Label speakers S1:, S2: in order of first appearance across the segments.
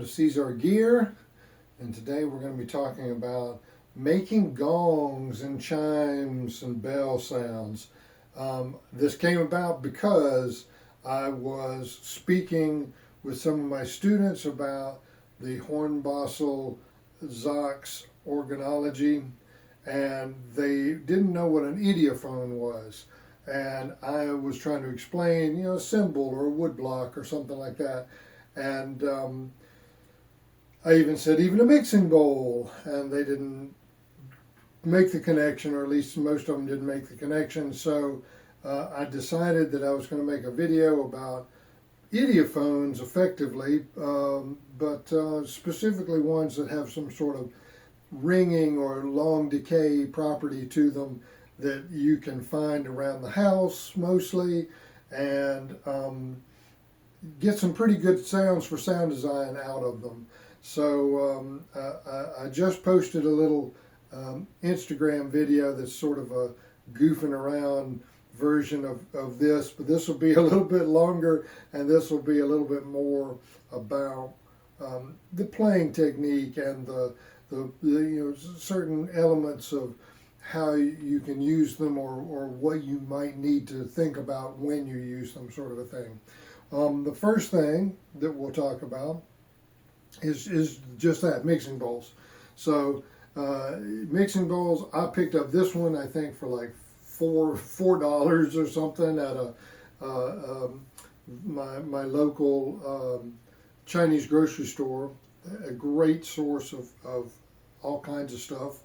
S1: welcome to Seesar Gear, and today we're going to be talking about making gongs and chimes and bell sounds. This came about because I was speaking with some of my students about the Hornbossel Zox organology, and they didn't know what an idiophone was. And I was trying to explain, a symbol or a woodblock or something like that. And I even said even a mixing bowl, and they didn't make the connection, or at least most of them didn't make the connection. So I decided that I was going to make a video about idiophones effectively, but specifically ones that have some sort of ringing or long decay property to them that you can find around the house mostly, and get some pretty good sounds for sound design out of them. So I just posted a little Instagram video that's sort of a goofing around version of this, but this will be a little bit longer, and this will be a little bit more about the playing technique and the certain elements of how you can use them, or what you might need to think about when you use them, sort of a thing. The first thing that we'll talk about is just that, mixing bowls. So mixing bowls, I picked up this one I think for like $4 or something at my local Chinese grocery store. A great source of all kinds of stuff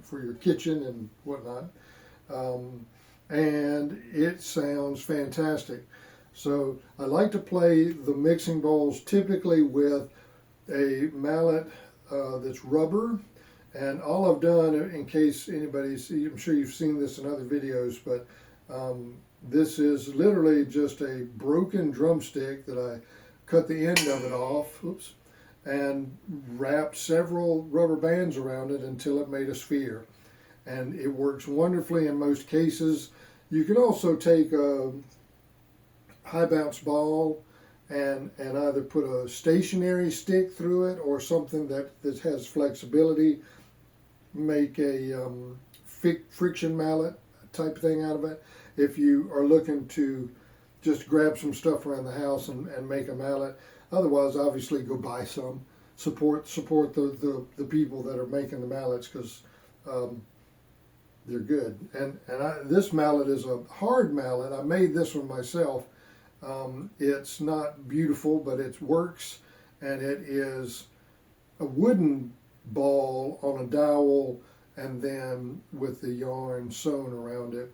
S1: for your kitchen and whatnot, and it sounds fantastic. So I like to play the mixing bowls typically with a mallet that's rubber, and all I've done, in case anybody's, I'm sure you've seen this in other videos, but this is literally just a broken drumstick that I cut the end of it off, and wrapped several rubber bands around it until it made a sphere. And it works wonderfully in most cases. You can also take a high bounce ball and either put a stationary stick through it or something that has flexibility, make a friction mallet type thing out of it. If you are looking to just grab some stuff around the house and make a mallet. Otherwise, obviously, go buy some. Support the people that are making the mallets, because they're good. And this mallet is a hard mallet. I made this one myself. It's not beautiful, but it works, and it is a wooden ball on a dowel, and then with the yarn sewn around it.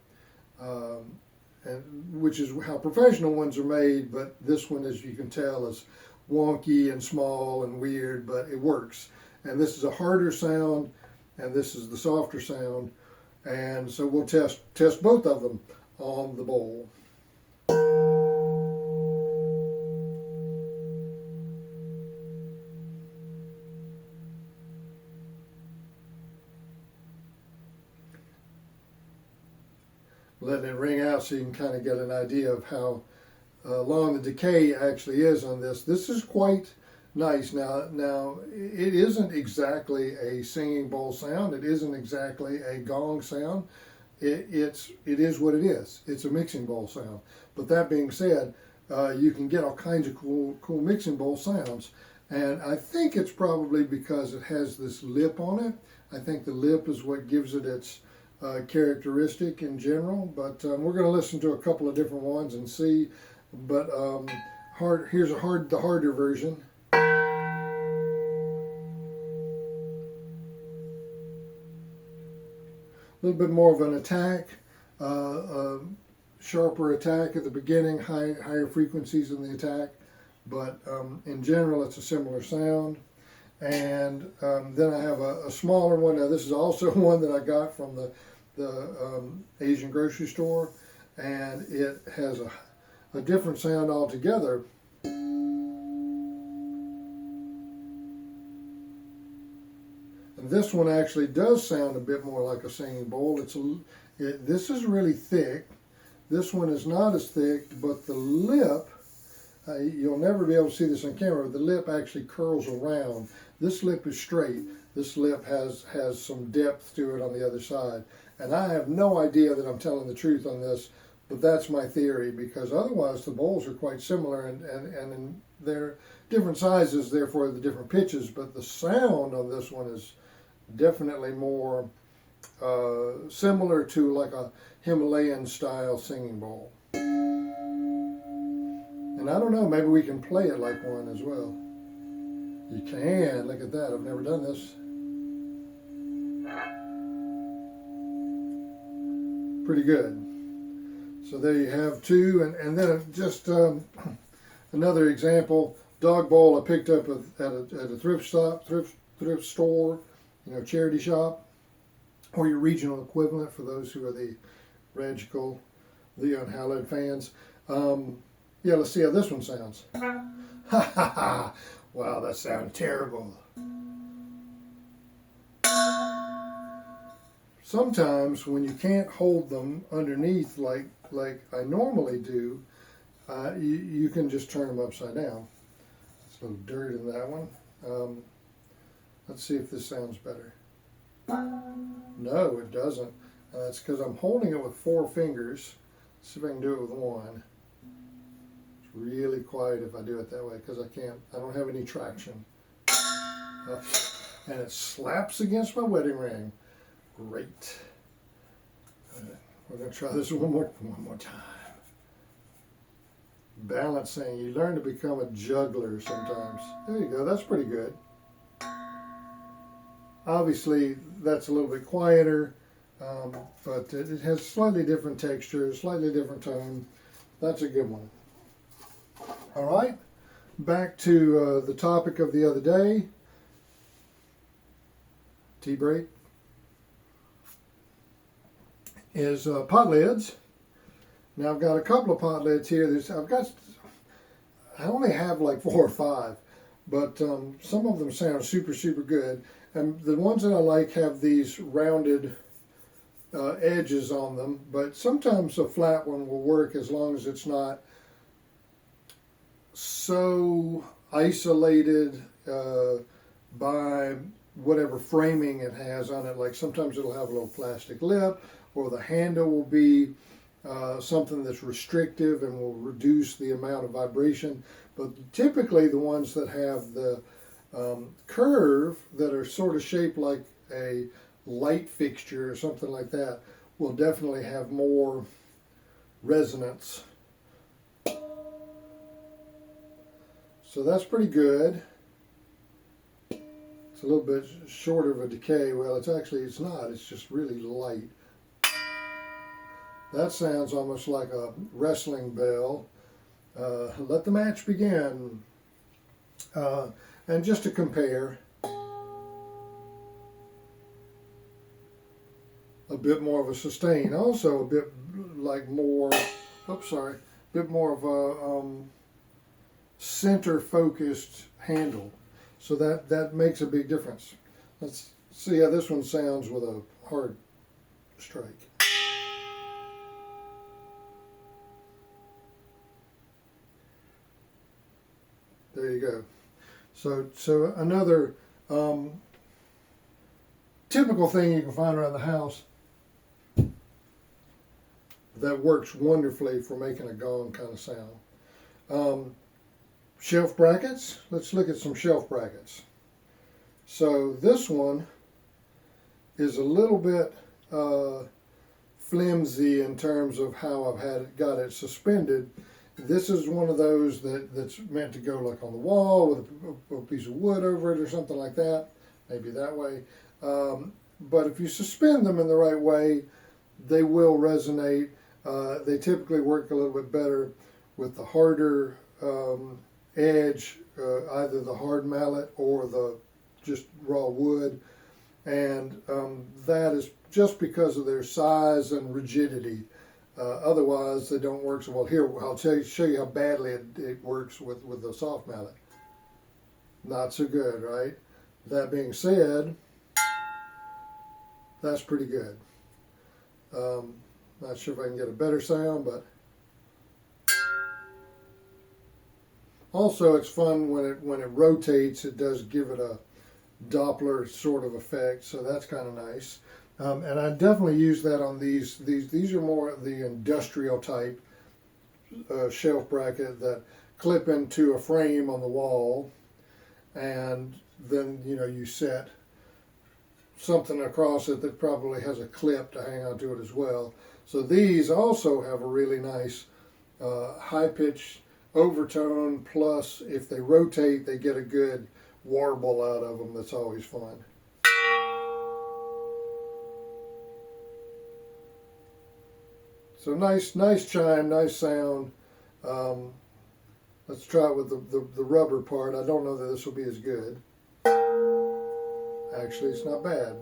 S1: And which is how professional ones are made, but this one, as you can tell, is wonky and small and weird, but it works. And this is a harder sound, and this is the softer sound, and so we'll test both of them on the bowl. Letting it ring out so you can kind of get an idea of how long the decay actually is on this. This is quite nice. Now it isn't exactly a singing bowl sound. It isn't exactly a gong sound. It is what it is. It's a mixing bowl sound. But that being said, you can get all kinds of cool mixing bowl sounds. And I think it's probably because it has this lip on it. I think the lip is what gives it its characteristic in general, but we're going to listen to a couple of different ones and see. But here's the harder version. A little bit more of an attack, sharper attack at the beginning, higher frequencies in the attack, but in general it's a similar sound. And then I have a smaller one. Now this is also one that I got from the Asian grocery store, and it has a different sound altogether. And this one actually does sound a bit more like a singing bowl. This is really thick. This one is not as thick, but the lip you'll never be able to see this on camera, but the lip actually curls around. This lip is straight. This lip has some depth to it on the other side. And I have no idea that I'm telling the truth on this, but that's my theory, because otherwise the bowls are quite similar, and they're different sizes, therefore the different pitches, but the sound on this one is definitely more similar to like a Himalayan style singing bowl. And I don't know, maybe we can play it like one as well. You can, look at that, I've never done this. Pretty good. So there you have two, and then just another example, dog bowl I picked up at a thrift store, charity shop, or your regional equivalent for those who are the Regical Leon Hallett fans. Yeah, let's see how this one sounds. Ha ha ha! Wow, that sounds terrible. Sometimes when you can't hold them underneath like I normally do, you can just turn them upside down. There's a little dirt in that one. Let's see if this sounds better. No, it doesn't. It's because I'm holding it with 4 fingers. Let's see if I can do it with one. It's really quiet if I do it that way because I don't have any traction. And it slaps against my wedding ring. Great. We're going to try this one more time. Balancing. You learn to become a juggler sometimes. There you go. That's pretty good. Obviously, that's a little bit quieter, but it has slightly different texture, slightly different tone. That's a good one. All right. Back to the topic of the other day. Tea break. Is pot lids. Now I've got a couple of pot lids here. I only have like 4 or 5, but some of them sound super good. And the ones that I like have these rounded edges on them, but sometimes a flat one will work as long as it's not so isolated by whatever framing it has on it. Like sometimes it'll have a little plastic lip, or the handle will be something that's restrictive and will reduce the amount of vibration. But typically the ones that have the curve that are sort of shaped like a light fixture or something like that will definitely have more resonance. So that's pretty good. It's a little bit shorter of a decay. Well, it's not. It's just really light. That sounds almost like a wrestling bell. Let the match begin. And just to compare, a bit more of a sustain. Also a bit like more, bit more of a center focused handle. So that makes a big difference. Let's see how this one sounds with a hard strike. There you go. So another typical thing you can find around the house that works wonderfully for making a gong kind of sound. Shelf brackets. Let's look at some shelf brackets. So this one is a little bit flimsy in terms of how I've got it suspended. This is one of those that's meant to go like on the wall with a piece of wood over it or something like that, maybe that way. But if you suspend them in the right way, they will resonate. They typically work a little bit better with the harder edge, either the hard mallet or the just raw wood. And that is just because of their size and rigidity. Otherwise, they don't work so well. Here, I'll show you how badly it works with the soft mallet. Not so good, right? That being said, that's pretty good. Not sure if I can get a better sound, but Also, it's fun when it rotates. It does give it a Doppler sort of effect, so that's kind of nice. And I definitely use that on these. These are more the industrial type shelf bracket that clip into a frame on the wall, and then you set something across it that probably has a clip to hang onto it as well. So these also have a really nice high pitch overtone, plus if they rotate they get a good warble out of them. That's always fun. So nice chime, nice sound. Let's try it with the rubber part. I don't know that this will be as good. Actually, it's not bad.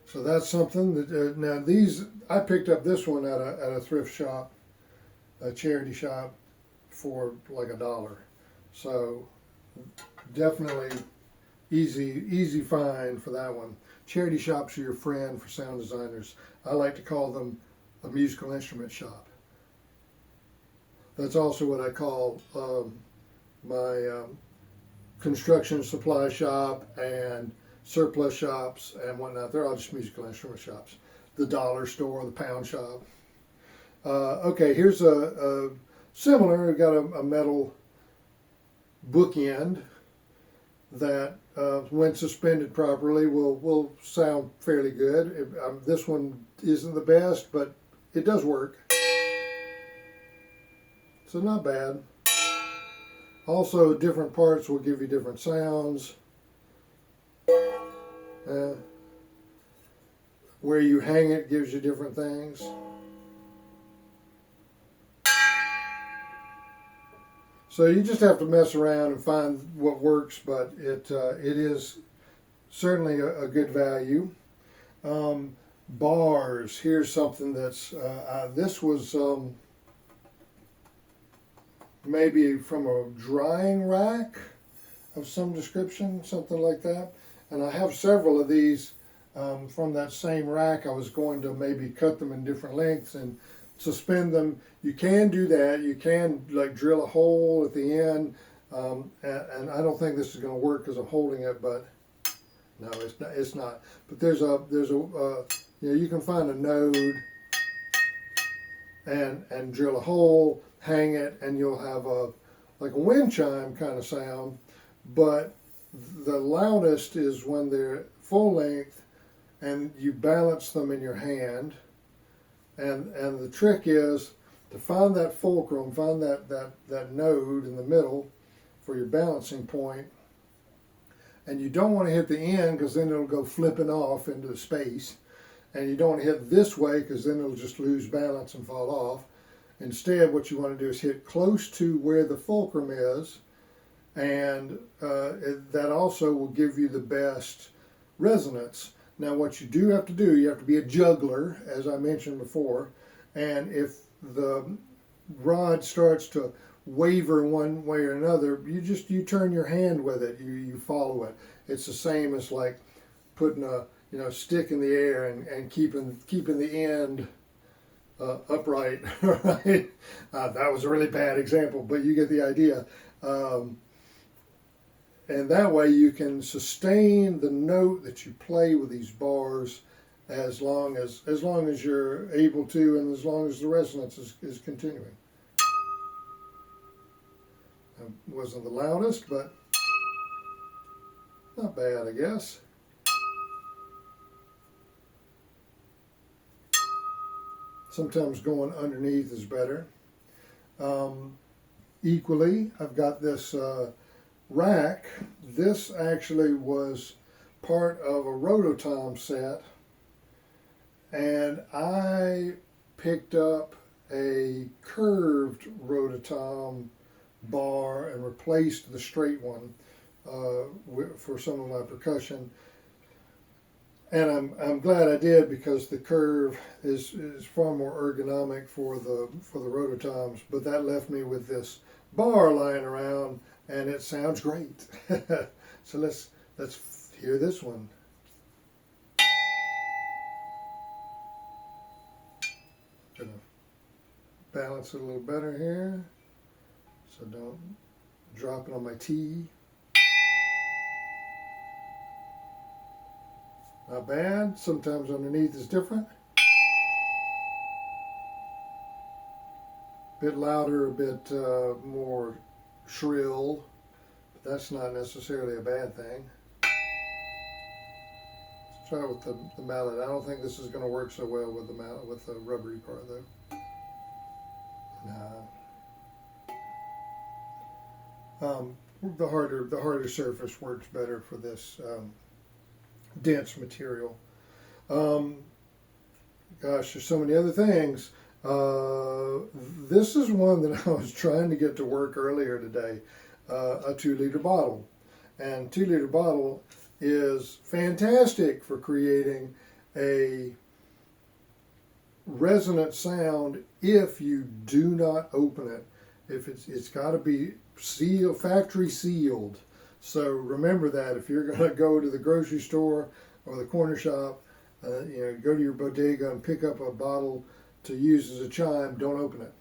S1: So that's something that now these I picked up this one at a thrift shop, a charity shop, for like $1. So definitely easy find for that one. Charity shops are your friend for sound designers. I like to call them a musical instrument shop. That's also what I call my construction supply shop and surplus shops and whatnot. They're all just musical instrument shops. The dollar store, the pound shop. Okay, here's a similar. We've got a metal bookend that, when suspended properly, will sound fairly good. This one isn't the best, but it does work. So not bad. Also, different parts will give you different sounds. Where you hang it gives you different things. So you just have to mess around and find what works, but it is certainly a good value. Bars. Here's something that's this was maybe from a drying rack of some description, something like that. And I have several of these from that same rack. I was going to maybe cut them in different lengths and suspend them. You can do that. You can like drill a hole at the end, and I don't think this is going to work because I'm holding it, but no, it's not. But there's a you can find a node and drill a hole, hang it, and you'll have like a wind chime kind of sound. But the loudest is when they're full length and you balance them in your hand. And the trick is to find that fulcrum, find that node in the middle for your balancing point. And you don't want to hit the end because then it'll go flipping off into space. And you don't want to hit this way because then it'll just lose balance and fall off. Instead, what you want to do is hit close to where the fulcrum is, and that also will give you the best resonance. Now, what you do have to do, you have to be a juggler, as I mentioned before, and if the rod starts to waver one way or another, you turn your hand with it, you follow it. It's the same as like putting a stick in the air and keeping the end upright. Right? That was a really bad example, but you get the idea. And that way you can sustain the note that you play with these bars as long as you're able to, and as long as the resonance is continuing. It wasn't the loudest, but not bad, I guess. Sometimes going underneath is better. Equally, I've got this rack. This actually was part of a rototom set, and I picked up a curved rototom bar and replaced the straight one for some of my percussion. And I'm glad I did, because the curve is far more ergonomic for the rototoms. But that left me with this bar lying around, and it sounds great. So let's hear this one. Gonna balance it a little better here so don't drop it on my T. Not bad. Sometimes underneath is different. A bit louder, a bit more shrill, but that's not necessarily a bad thing. Let's try it with the mallet. I don't think this is going to work so well with the mallet, with the rubbery part though. The harder surface works better for this dense material. Gosh, there's so many other things. This is one that I was trying to get to work earlier today, a 2-liter bottle. And 2-liter bottle is fantastic for creating a resonant sound if you do not open it. If it's got to be sealed, factory sealed. So remember that if you're going to go to the grocery store or the corner shop, go to your bodega and pick up a bottle to use as a chime, don't open it.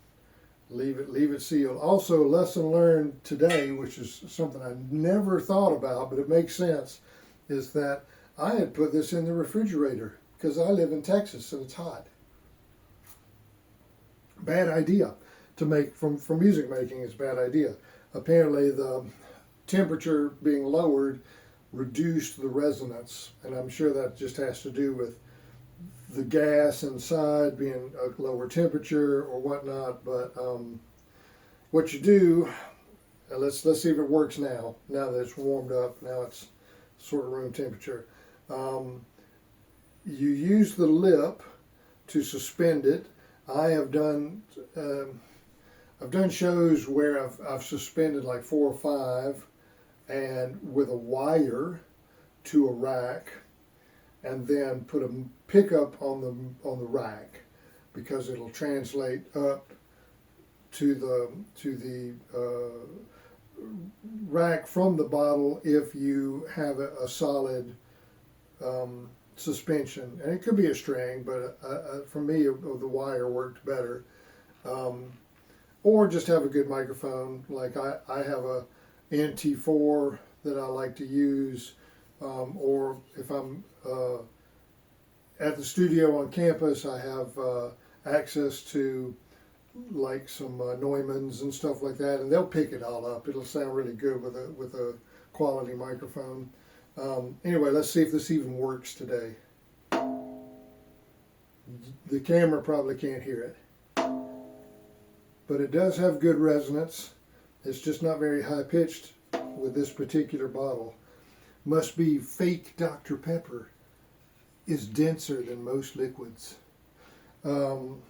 S1: Leave it sealed. Also, lesson learned today, which is something I never thought about, but it makes sense, is that I had put this in the refrigerator because I live in Texas and it's hot. Bad idea to make from music making is a bad idea. Apparently the temperature being lowered reduced the resonance, and I'm sure that just has to do with the gas inside being a lower temperature or whatnot. But what you do, let's see if it works now that it's warmed up. Now it's sort of room temperature. You use the lip to suspend it. I've done shows where I've suspended like 4 or 5, and with a wire to a rack, and then put a pickup on the rack, because it'll translate up to the rack from the bottle if you have a solid suspension. And it could be a string, but for me the wire worked better. Or just have a good microphone. Like I have a NT4 that I like to use, or if I'm at the studio on campus, I have access to like some Neumanns and stuff like that, and they'll pick it all up. It'll sound really good with a quality microphone. Anyway, let's see if this even works today. The camera probably can't hear it, but it does have good resonance. It's just not very high pitched with this particular bottle. Must be fake Dr. Pepper is denser than most liquids. Wouldn't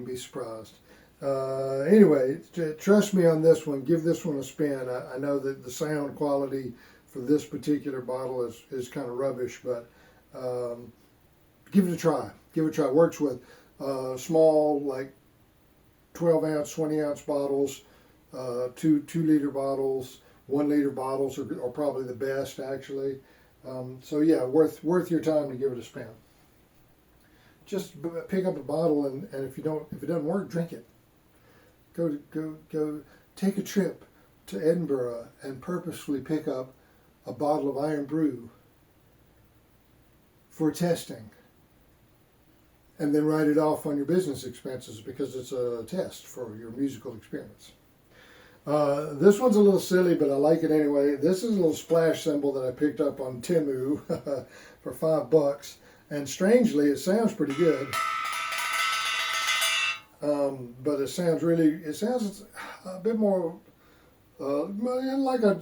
S1: be surprised. Anyway, trust me on this one. Give this one a spin. I know that the sound quality for this particular bottle is kind of rubbish, but give it a try. Give it a try. Works with small, like 12 ounce, 20 ounce bottles, 2-liter bottles, 1-liter bottles are probably the best, actually. So yeah, worth your time to give it a spin. Just pick up a bottle, and if it doesn't work, drink it. Go take a trip to Edinburgh and purposefully pick up a bottle of Iron Brew for testing, and then write it off on your business expenses because it's a test for your musical experience. This one's a little silly, but I like it anyway. This is a little splash cymbal that I picked up on Temu for $5. And strangely, it sounds pretty good. But it sounds a bit more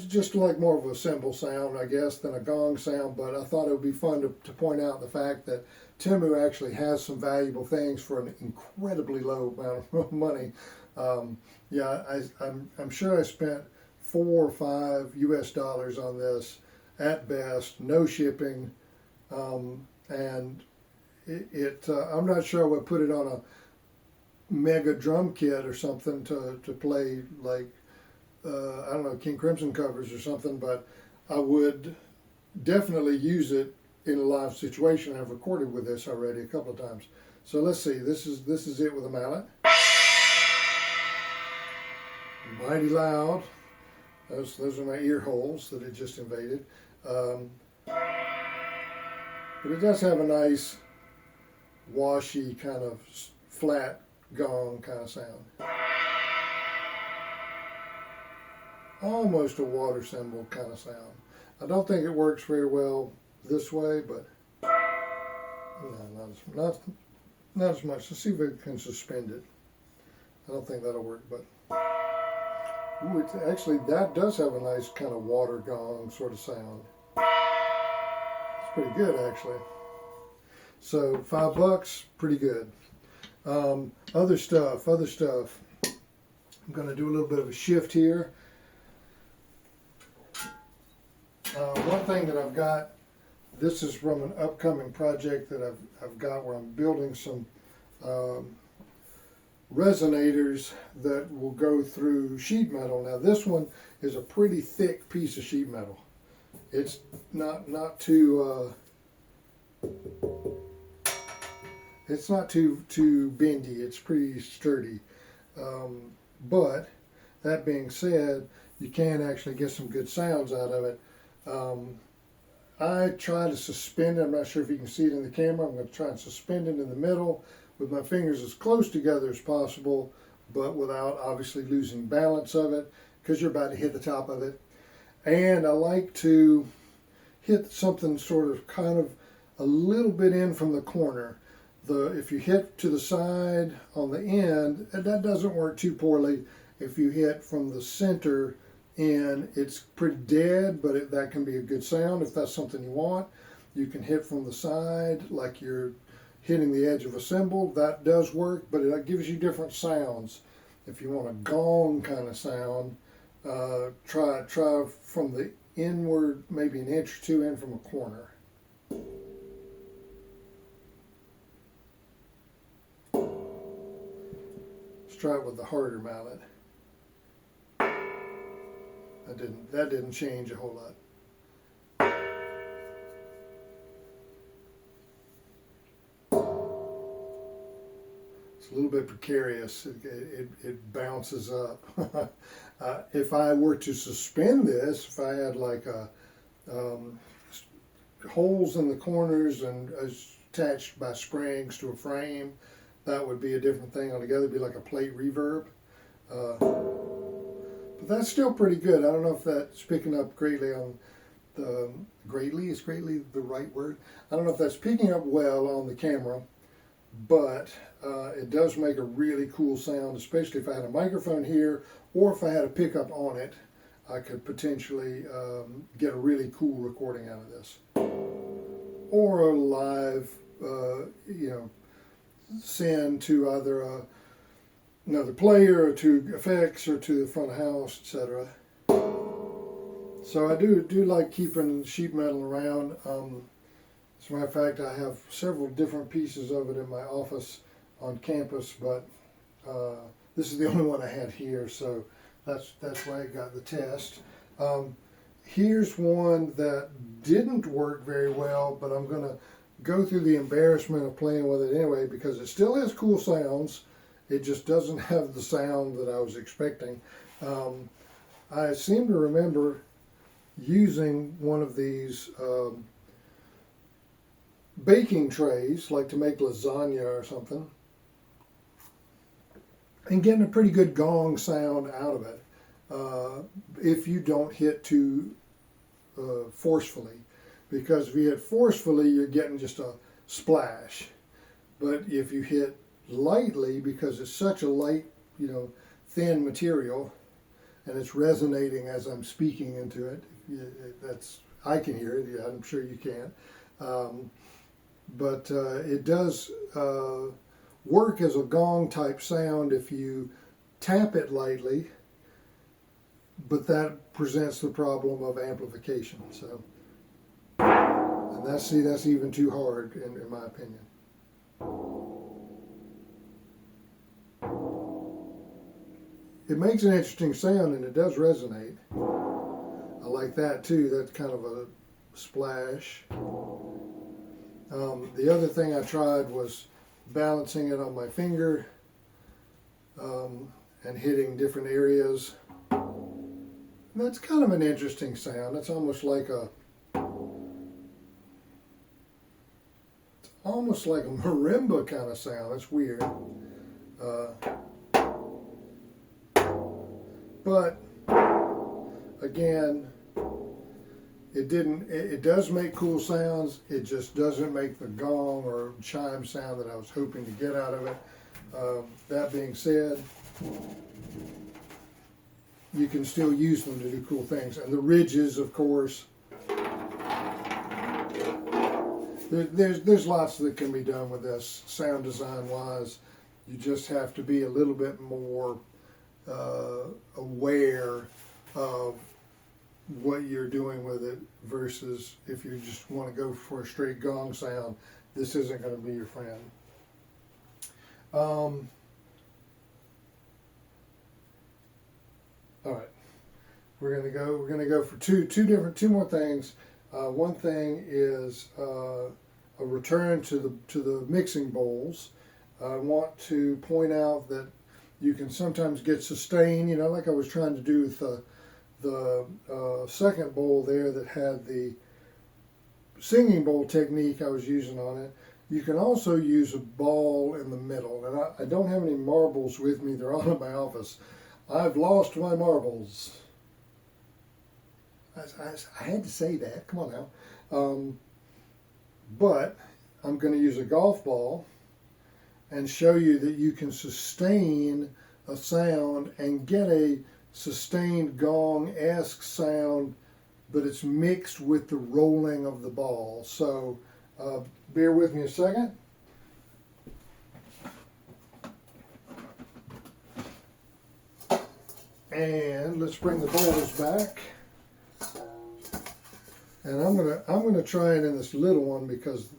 S1: just like more of a cymbal sound, I guess, than a gong sound. But I thought it would be fun to point out the fact that Temu actually has some valuable things for an incredibly low amount of money. I'm sure I spent $4 or $5 US on this at best, no shipping, and I'm not sure I would put it on a mega drum kit or something to play like I don't know, King Crimson covers or something, but I would definitely use it in a live situation. I've recorded with this already a couple of times. So let's see. This is it with a mallet. mighty loud. Those are my ear holes that it just invaded. But it does have a nice washy kind of flat gong kind of sound. Almost a water cymbal kind of sound. I don't think it works very well this way, but no, not as much. Let's see if we can suspend it. I don't think that'll work, but ooh, actually that does have a nice kind of water gong sort of sound. It's pretty good actually. So $5, pretty good. Other stuff. I'm going to do a little bit of a shift here. One thing that I've got, this is from an upcoming project that I've got where I'm building some resonators that will go through sheet metal. Now this one is a pretty thick piece of sheet metal. It's not too it's not too bendy. It's pretty sturdy. But that being said, you can actually get some good sounds out of it. I try to suspend it. I'm not sure if you can see it in the camera. I'm going to try and suspend it in the middle with my fingers as close together as possible, but without obviously losing balance of it, because you're about to hit the top of it. And I like to hit something sort of kind of a little bit in from the corner. If you hit to the side on the end, that doesn't work too poorly. If you hit from the center in, it's pretty dead, but that can be a good sound if that's something you want. You can hit from the side like you're hitting the edge of a cymbal. That does work, but it gives you different sounds. If you want a gong kind of sound, try from the inward, maybe an inch or two in from a corner. Let's try it with the harder mallet. That didn't change a whole lot. It's a little bit precarious. It bounces up. If I were to suspend this, if I had like holes in the corners and attached by springs to a frame, that would be a different thing altogether. It'd be like a plate reverb. But that's still pretty good. I don't know if that's picking up greatly on the is greatly the right word? I don't know if that's picking up well on the camera, but it does make a really cool sound, especially if I had a microphone here or if I had a pickup on it. I could potentially get a really cool recording out of this. Or a live, send to either another player or to effects or to the front of house, etc. So I do like keeping sheet metal around. As a matter of fact, I have several different pieces of it in my office on campus, but this is the only one I had here, so that's why I got the test. Here's one that didn't work very well, but I'm going to go through the embarrassment of playing with it anyway because it still has cool sounds. It just doesn't have the sound that I was expecting. I seem to remember using one of these baking trays, like to make lasagna or something, and getting a pretty good gong sound out of it if you don't hit too forcefully. Because if you hit forcefully, you're getting just a splash. But if you hit lightly, because it's such a light, thin material, and it's resonating as I'm speaking into it, I can hear it. Yeah, I'm sure you can. But it does work as a gong type sound if you tap it lightly, but that presents the problem of amplification. So, and that's even too hard in my opinion. It makes an interesting sound and it does resonate. I like that too. That's kind of a splash. The other thing I tried was balancing it on my finger and hitting different areas. That's kind of an interesting sound. It's almost like a marimba kind of sound. It's weird. But again, it does make cool sounds. It just doesn't make the gong or chime sound that I was hoping to get out of it. That being said, you can still use them to do cool things. And the ridges, of course, there's lots that can be done with this sound design wise. You just have to be a little bit more aware of what you're doing with it versus if you just want to go for a straight gong sound, this isn't going to be your friend. All right, we're gonna go for two more things. One thing is a return to the mixing bowls. I want to point out that you can sometimes get sustain, you know, like I was trying to do with the second bowl there that had the singing bowl technique I was using on it. You can also use a ball in the middle, and I don't have any marbles with me. They're all in my office. I've lost my marbles. I had to say that. Come on now. But I'm going to use a golf ball and show you that you can sustain a sound and get a sustained gong-esque sound, but it's mixed with the rolling of the ball. So bear with me a second. And let's bring the bowls back. And I'm gonna try it in this little one because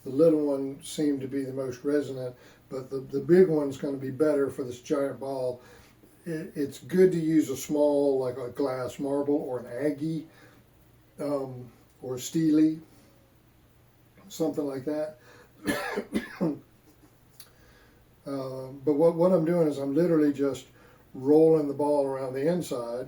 S1: the little one seemed to be the most resonant, but the big one's going to be better for this giant ball. It's good to use a small, like a glass marble or an Aggie or a Steely, something like that. But what I'm doing is I'm literally just rolling the ball around the inside.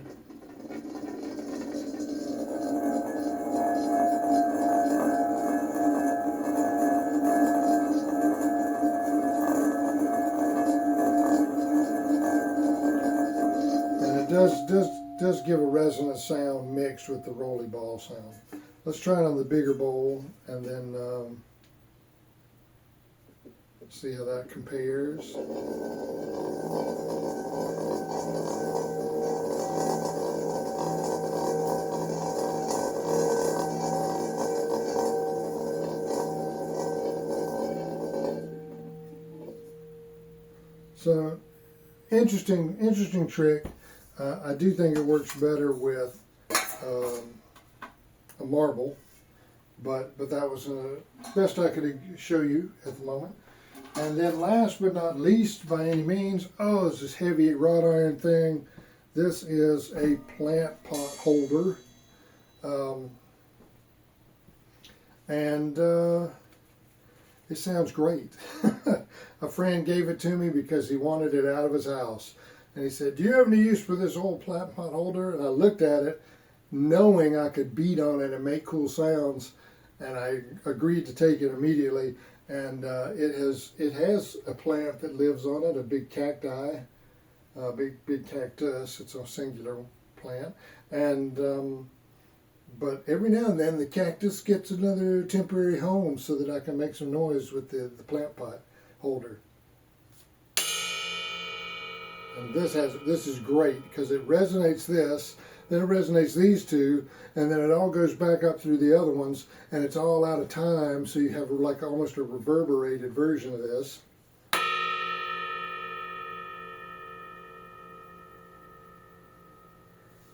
S1: And it does give a resonant sound mixed with the roly ball sound. Let's try it on the bigger bowl and then see how that compares. So interesting trick. I do think it works better with a marble, but that was the best I could show you at the moment. And then last but not least by any means, it's this heavy wrought iron thing. This is a plant pot holder. And it sounds great. A friend gave it to me because he wanted it out of his house. And he said, "Do you have any use for this old plant pot holder?" And I looked at it, knowing I could beat on it and make cool sounds. And I agreed to take it immediately. And it has a plant that lives on it, a big cacti, big cactus. It's a singular plant. And but every now and then the cactus gets another temporary home so that I can make some noise with the plant pot holder. And this is great because it resonates this, then it resonates these two, and then it all goes back up through the other ones, and it's all out of time, so you have like almost a reverberated version of this.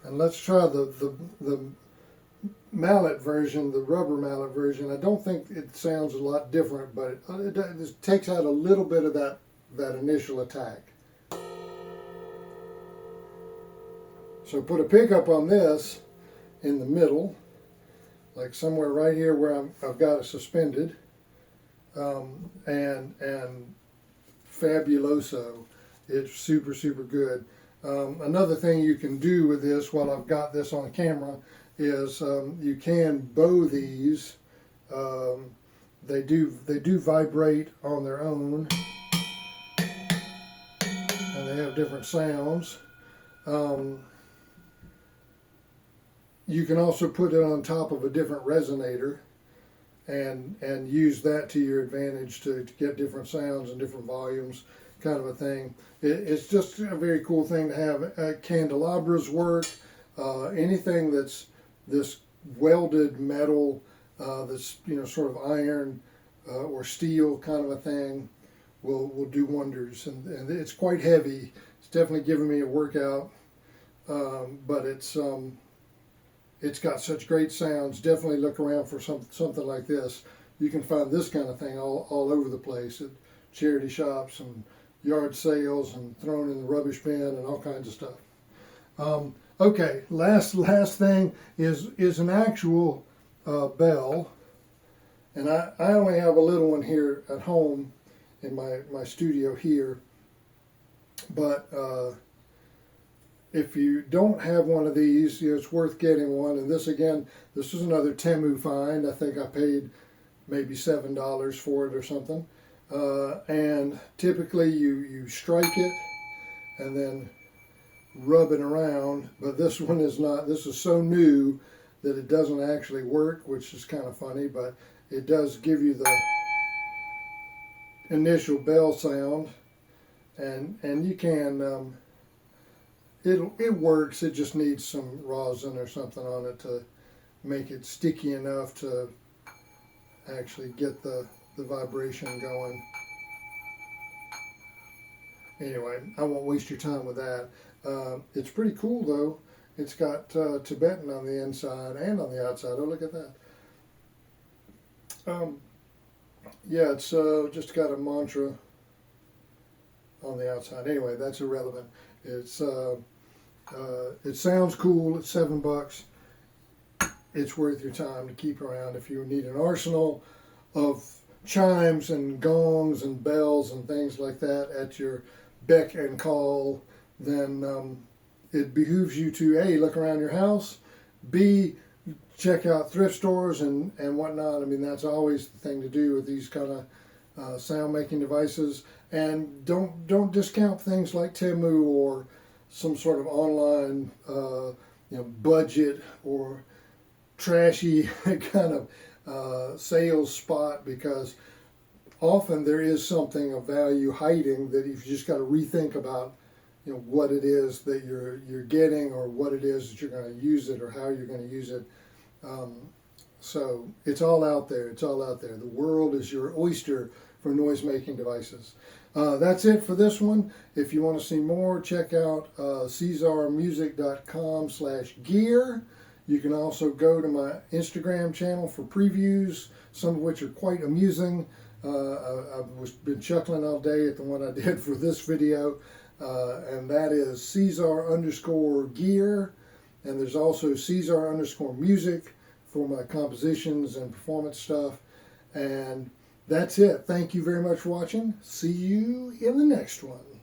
S1: And let's try the mallet version, the rubber mallet version. I don't think it sounds a lot different, but it takes out a little bit of that initial attack. So put a pickup on this in the middle, like somewhere right here where I've got it suspended, and fabuloso. It's super good. Another thing you can do with this, while I've got this on camera, is you can bow these. They do vibrate on their own, and they have different sounds. You can also put it on top of a different resonator and use that to your advantage to get different sounds and different volumes, kind of a thing. It's just a very cool thing to have. Candelabras work. Anything that's this welded metal, that's sort of iron or steel kind of a thing, will do wonders. And it's quite heavy. It's definitely giving me a workout, but it's got such great sounds. Definitely look around for something like this. You can find this kind of thing all over the place at charity shops and yard sales, and thrown in the rubbish bin and all kinds of stuff. Okay, last thing is an actual bell, and I only have a little one here at home in my studio here, but if you don't have one of these, it's worth getting one. And this is another Temu find. I think I paid maybe $7 for it or something. And typically you strike it and then rub it around, but this one is not. This is so new that it doesn't actually work, which is kind of funny, but it does give you the initial bell sound, and you can it works. It just needs some rosin or something on it to make it sticky enough to actually get the vibration going. Anyway, I won't waste your time with that. It's pretty cool though. It's got Tibetan on the inside and on the outside. Oh, look at that. Yeah, it's just got a mantra on the outside. Anyway, that's irrelevant. It's it sounds cool. It's $7. It's worth your time to keep around if you need an arsenal of chimes and gongs and bells and things like that at your beck and call. Then it behooves you to A, look around your house, B, check out thrift stores and whatnot. I mean, that's always the thing to do with these kind of sound making devices. And don't discount things like Temu or some sort of online budget or trashy kind of sales spot, because often there is something of value hiding that you've just got to rethink about what it is that you're getting, or what it is that you're going to use it, or how you're going to use it. So it's all out there. It's all out there. The world is your oyster for noise-making devices. That's it for this one. If you want to see more, check out seesarmusic.com/gear. You can also go to my Instagram channel for previews, some of which are quite amusing. I've been chuckling all day at the one I did for this video, and that is Seesar_gear. And there's also Seesar_music for my compositions and performance stuff. And that's it. Thank you very much for watching. See you in the next one.